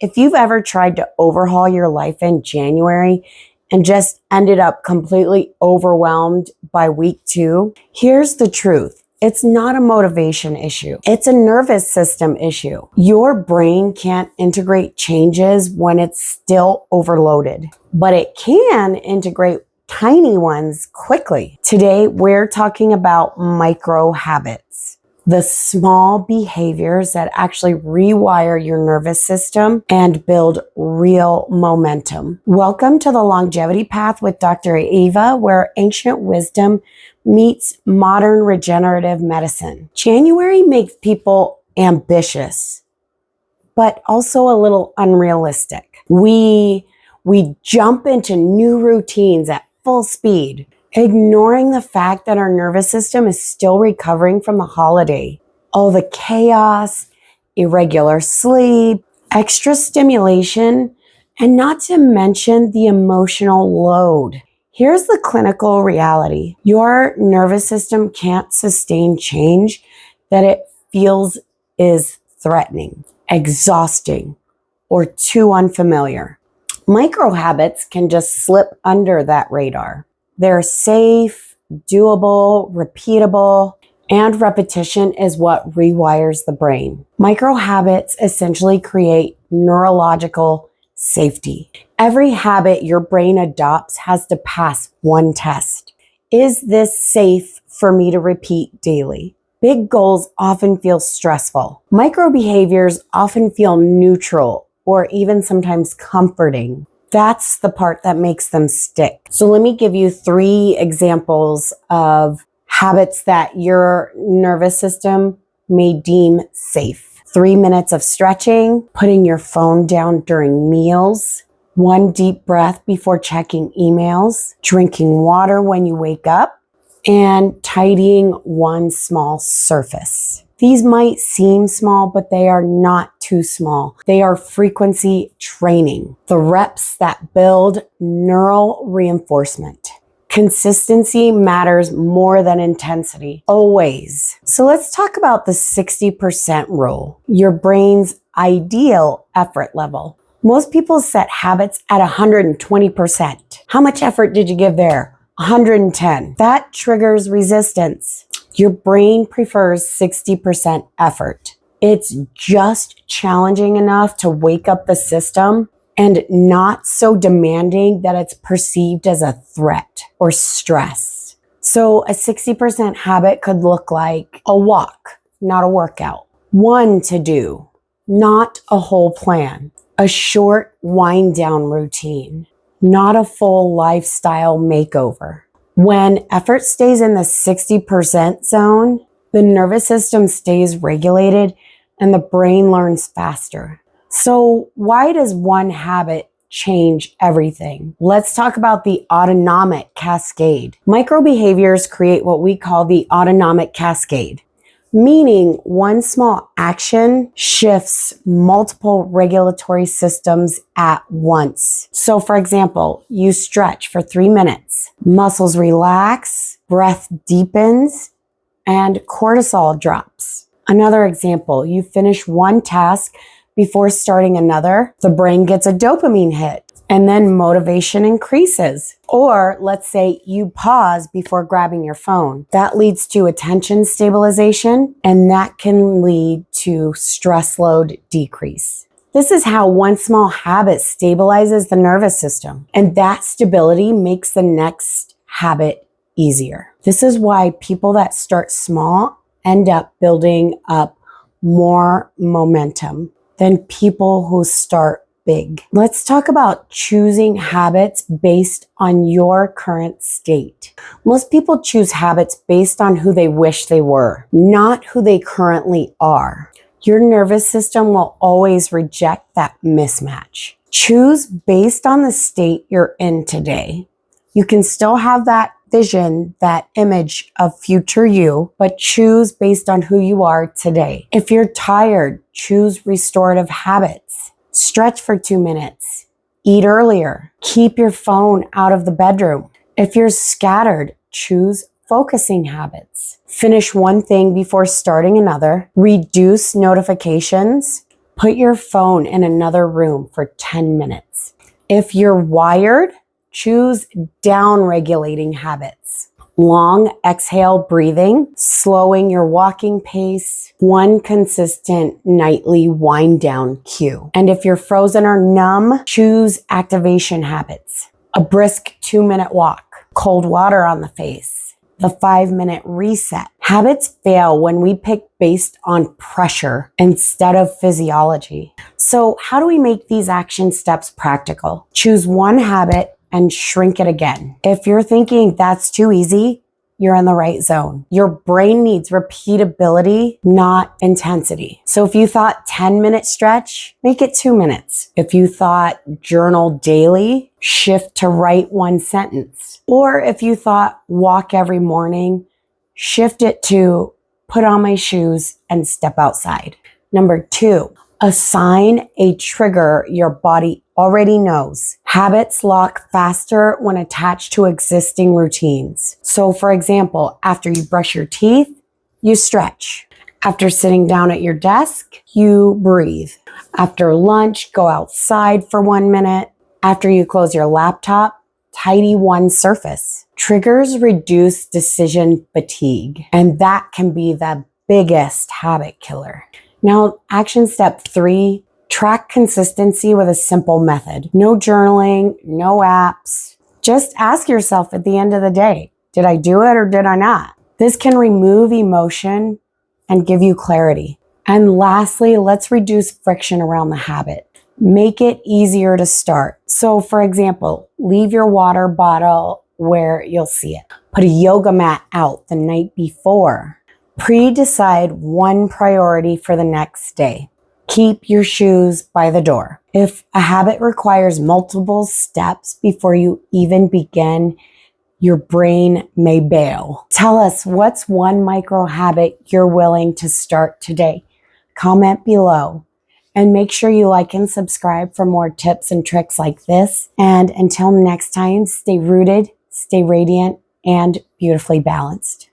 If you've ever tried to overhaul your life in January and just ended up completely overwhelmed by week 2, here's the truth. It's not a motivation issue. It's a nervous system issue. Your brain can't integrate changes when it's still overloaded, but it can integrate tiny ones quickly. Today, we're talking about micro habits, the small behaviors that actually rewire your nervous system and build real momentum. Welcome to the Longevity Path with Dr. Eva, where ancient wisdom meets modern regenerative medicine. January makes people ambitious, but also a little unrealistic. We jump into new routines at full speed, ignoring the fact that our nervous system is still recovering from the holiday. All the chaos, irregular sleep, extra stimulation, and not to mention the emotional load. Here's the clinical reality. Your nervous system can't sustain change that it feels is threatening, exhausting, or too unfamiliar. Micro habits can just slip under that radar. They're safe, doable, repeatable, and repetition is what rewires the brain. Micro habits essentially create neurological safety. Every habit your brain adopts has to pass one test. Is this safe for me to repeat daily? Big goals often feel stressful. Micro behaviors often feel neutral or even sometimes comforting. That's the part that makes them stick. So let me give you 3 examples of habits that your nervous system may deem safe. 3 minutes of stretching, putting your phone down during meals, 1 deep breath before checking emails, drinking water when you wake up, and tidying 1 small surface. These might seem small, but they are not too small. They are frequency training, the reps that build neural reinforcement. Consistency matters more than intensity, always. So let's talk about the 60% rule, your brain's ideal effort level. Most people set habits at 120%. How much effort did you give there? 110. That triggers resistance. Your brain prefers 60% effort. It's just challenging enough to wake up the system and not so demanding that it's perceived as a threat or stress. So a 60% habit could look like a walk, not a workout. 1 to-do, not a whole plan. A short wind down routine, not a full lifestyle makeover. When effort stays in the 60% zone, the nervous system stays regulated and the brain learns faster. So why does 1 habit change everything? Let's talk about the autonomic cascade. Micro behaviors create what we call the autonomic cascade, meaning 1 small action shifts multiple regulatory systems at once. So for example, you stretch for 3 minutes, muscles relax, breath deepens, and cortisol drops. Another example, you finish 1 task before starting another, the brain gets a dopamine hit, and then motivation increases. Or let's say you pause before grabbing your phone. That leads to attention stabilization, and that can lead to stress load decrease. This is how 1 small habit stabilizes the nervous system, and that stability makes the next habit easier. This is why people that start small end up building up more momentum than people who start big. Let's talk about choosing habits based on your current state. Most people choose habits based on who they wish they were, not who they currently are. Your nervous system will always reject that mismatch. Choose based on the state you're in today. You can still have that vision, that image of future you, but choose based on who you are today. If you're tired, choose restorative habits. Stretch for 2 minutes. Eat earlier. Keep your phone out of the bedroom. If you're scattered, choose focusing habits. Finish 1 thing before starting another. Reduce notifications. Put your phone in another room for 10 minutes. If you're wired, choose down-regulating habits. Long exhale breathing, slowing your walking pace, one consistent nightly wind down cue. And if you're frozen or numb, choose activation habits. A brisk 2-minute walk, cold water on the face, the 5-minute reset. Habits fail when we pick based on pressure instead of physiology. So how do we make these action steps practical? Choose one habit and shrink it again. If you're thinking that's too easy, you're in the right zone. Your brain needs repeatability, not intensity. So if you thought 10-minute stretch, make it 2 minutes. If you thought journal daily, shift to write 1 sentence. Or if you thought walk every morning, shift it to put on my shoes and step outside. Number 2, assign a trigger your body already knows. Habits lock faster when attached to existing routines. So for example, after you brush your teeth, you stretch. After sitting down at your desk, you breathe. After lunch, go outside for 1 minute. After you close your laptop, tidy one surface. Triggers reduce decision fatigue, and that can be the biggest habit killer. Now, action step 3, track consistency with a simple method. No journaling, no apps. Just ask yourself at the end of the day, did I do it or did I not? This can remove emotion and give you clarity. And lastly, let's reduce friction around the habit. Make it easier to start. So for example, leave your water bottle where you'll see it. Put a yoga mat out the night before. Pre-decide one priority for the next day. Keep your shoes by the door. If a habit requires multiple steps before you even begin, your brain may bail. Tell us, what's one micro habit you're willing to start today? Comment below. And make sure you like and subscribe for more tips and tricks like this. And until next time, stay rooted, stay radiant, and beautifully balanced.